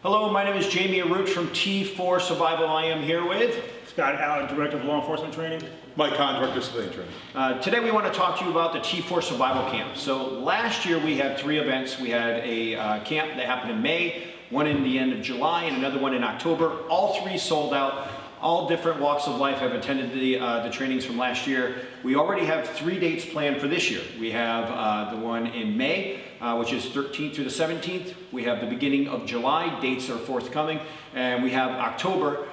Hello, my name is Jamie Arute from T4 Survival. I am here with Scott Allen, Director of Law Enforcement Training. Mike Kahn, Director of Civilian Training. Today we want to talk to you about the T4 Survival Camp. So last year we had 3 events. We had a camp that happened in May, one in the end of July, and another one in October. All 3 sold out. All different walks of life have attended the trainings from last year. We already have 3 dates planned for this year. We have the one in May, which is 13th through the 17th. We have the beginning of July, dates are forthcoming. And we have October,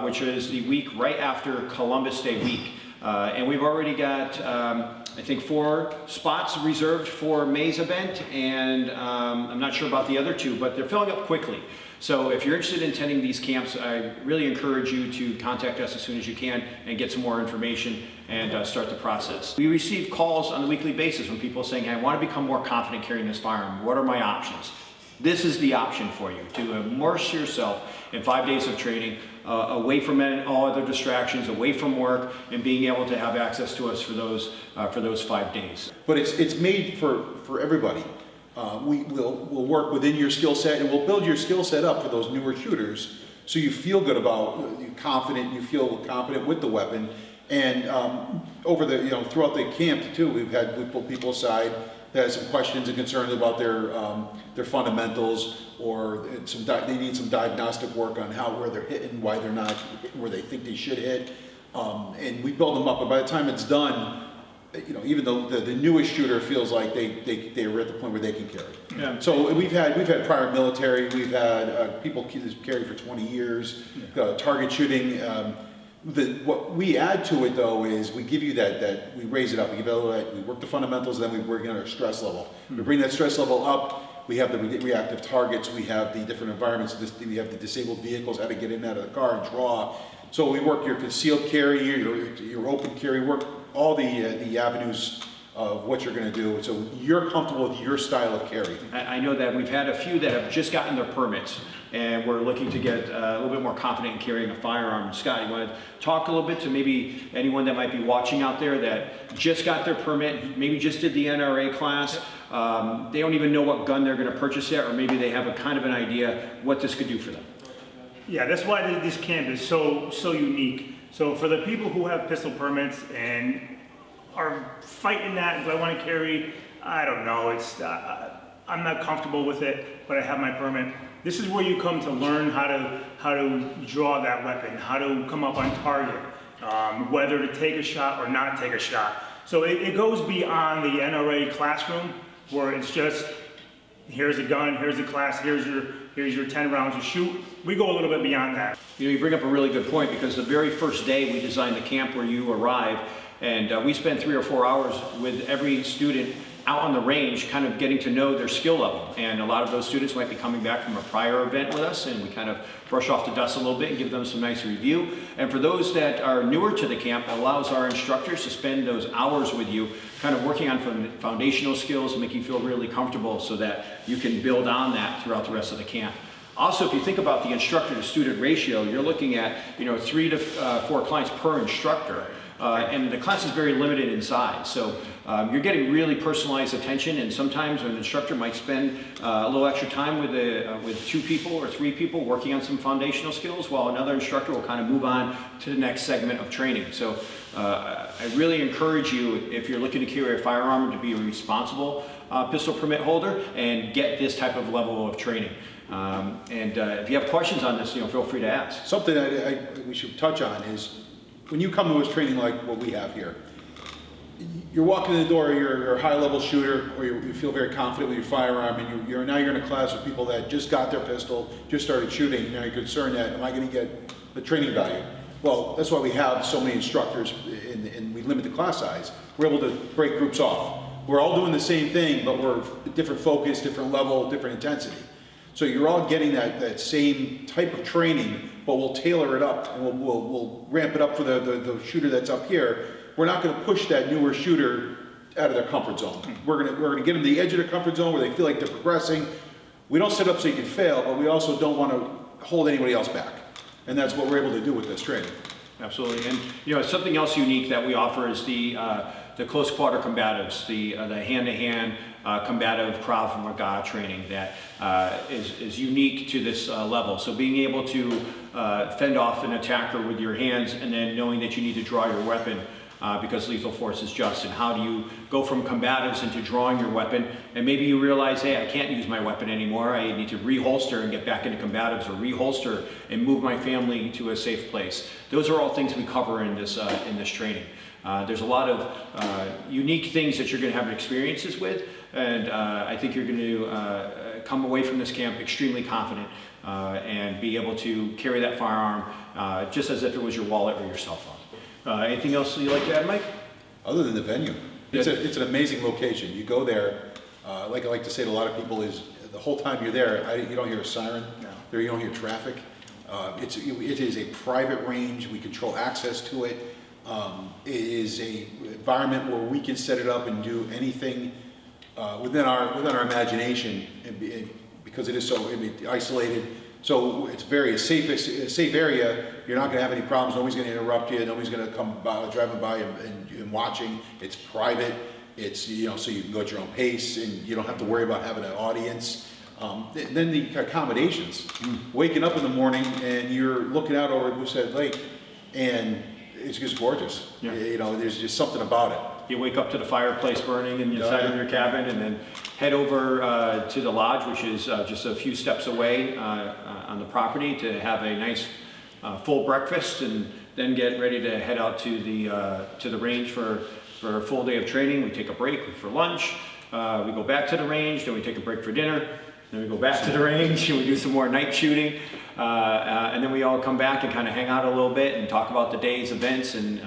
which is the week right after Columbus Day week. And we've already got, I think, 4 spots reserved for May's event, and I'm not sure about the other 2, but they're filling up quickly. So if you're interested in attending these camps, I really encourage you to contact us as soon as you can and get some more information and start the process. We receive calls on a weekly basis from people saying, hey, I want to become more confident carrying this firearm. What are my options? This is the option for you, to immerse yourself in 5 days of training, away from all other distractions, away from work, and being able to have access to us for those 5 days. But it's made for everybody. We'll work within your skill set, and we'll build your skill set up for those newer shooters, so you feel good about, you're confident, you feel confident with the weapon. And over the throughout the camp too, we pulled people aside that had some questions and concerns about their fundamentals, or they need some diagnostic work on where they're hitting, why they're not hitting where they think they should hit, and we build them up. And by the time it's done, even though the newest shooter feels like they're at the point where they can carry. Yeah. So we've had prior military, we've had people carry for 20 years, target shooting. What we add to it though is we give you that we raise it up, we work the fundamentals, and then we work on our stress level. We bring that stress level up. We have the reactive targets, we have the different environments, we have the disabled vehicles, how to get in and out of the car and draw. So we work your concealed carry, your open carry, work all the avenues of what you're going to do, so you're comfortable with your style of carry. I know that we've had a few that have just gotten their permits, and we're looking to get a little bit more confident in carrying a firearm. Scott, you want to talk a little bit to maybe anyone that might be watching out there that just got their permit, maybe just did the NRA class, they don't even know what gun they're going to purchase yet, or maybe they have a kind of an idea what this could do for them? Yeah, that's why this camp is so unique. So for the people who have pistol permits and are fighting that, do I want to carry? I don't know. I'm not comfortable with it, but I have my permit. This is where you come to learn how to draw that weapon, how to come up on target, whether to take a shot or not take a shot. So it goes beyond the NRA classroom, where it's just here's a gun, here's a class, here's your 10 rounds to shoot. We go a little bit beyond that. You bring up a really good point, because the very first day we designed the camp where you arrive, and we spend 3 or 4 hours with every student out on the range, kind of getting to know their skill level. And a lot of those students might be coming back from a prior event with us, and we kind of brush off the dust a little bit and give them some nice review. And for those that are newer to the camp, it allows our instructors to spend those hours with you, kind of working on foundational skills, make you feel really comfortable so that you can build on that throughout the rest of the camp. Also, if you think about the instructor to student ratio, you're looking at 3 to 4 clients per instructor. And the class is very limited in size, so you're getting really personalized attention, and sometimes an instructor might spend a little extra time with 2 people or 3 people working on some foundational skills, while another instructor will kind of move on to the next segment of training. So I really encourage you, if you're looking to carry a firearm, to be a responsible pistol permit holder and get this type of level of training. If you have questions on this, feel free to ask. Something that we should touch on is, when you come to us training like what we have here, you're walking in the door, you're a high-level shooter, or you feel very confident with your firearm, and now you're in a class with people that just got their pistol, just started shooting, you're concerned that, am I going to get the training value? Well, that's why we have so many instructors, and we limit the class size. We're able to break groups off. We're all doing the same thing, but we're different focus, different level, different intensity. So you're all getting that same type of training, but we'll tailor it up, and we'll ramp it up for the shooter that's up here. We're not going to push that newer shooter out of their comfort zone. We're going to get them to the edge of their comfort zone where they feel like they're progressing. We don't set up so you can fail, but we also don't want to hold anybody else back. And that's what we're able to do with this training. Absolutely, and something else unique that we offer is the close quarter combatives, the hand-to-hand combative Krav and Maga training that is unique to this level. So being able to fend off an attacker with your hands and then knowing that you need to draw your weapon because lethal force is just, and how do you go from combatives into drawing your weapon, and maybe you realize, hey, I can't use my weapon anymore, I need to reholster and get back into combatives, or reholster and move my family to a safe place. Those are all things we cover in this training. There's a lot of unique things that you're going to have experiences with, and I think you're going to come away from this camp extremely confident and be able to carry that firearm just as if it was your wallet or your cell phone. Anything else you'd like to add, Mike? Other than the venue, it's an amazing location. You go there, like I like to say to a lot of people, is the whole time you're there, you don't hear a siren, there you don't hear traffic. It is a private range. We control access to it. It is a environment where we can set it up and do anything within our imagination, because it is so isolated. So it's a safe area. You're not going to have any problems. Nobody's going to interrupt you. Nobody's going to come driving by and watching. It's private. It's so you can go at your own pace, and you don't have to worry about having an audience. Then the accommodations. Waking up in the morning and you're looking out over Moosehead Lake, and it's just gorgeous. Yeah. There's just something about it. You wake up to the fireplace burning inside of your cabin, and then head over to the lodge, which is just a few steps away on the property, to have a nice full breakfast, and then get ready to head out to the range for a full day of training. We take a break for lunch. We go back to the range, then we take a break for dinner. Then we go back to the range and we do some more night shooting. And then we all come back and kind of hang out a little bit and talk about the day's events, and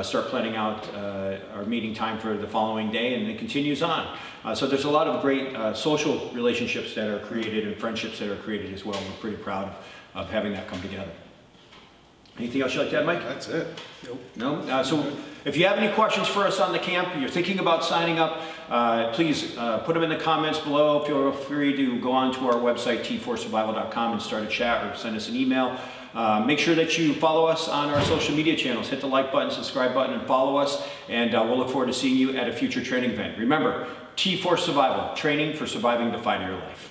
start planning out our meeting time for the following day, and it continues on. So there's a lot of great social relationships that are created, and friendships that are created as well. We're pretty proud of having that come together. Anything else you'd like to add, Mike? That's it. No? So if you have any questions for us on the camp, you're thinking about signing up, please put them in the comments below. Feel free to go on to our website, t4survival.com, and start a chat or send us an email. Make sure that you follow us on our social media channels. Hit the like button, subscribe button, and follow us. And we'll look forward to seeing you at a future training event. Remember, T4 Survival, training for surviving the fight of your life.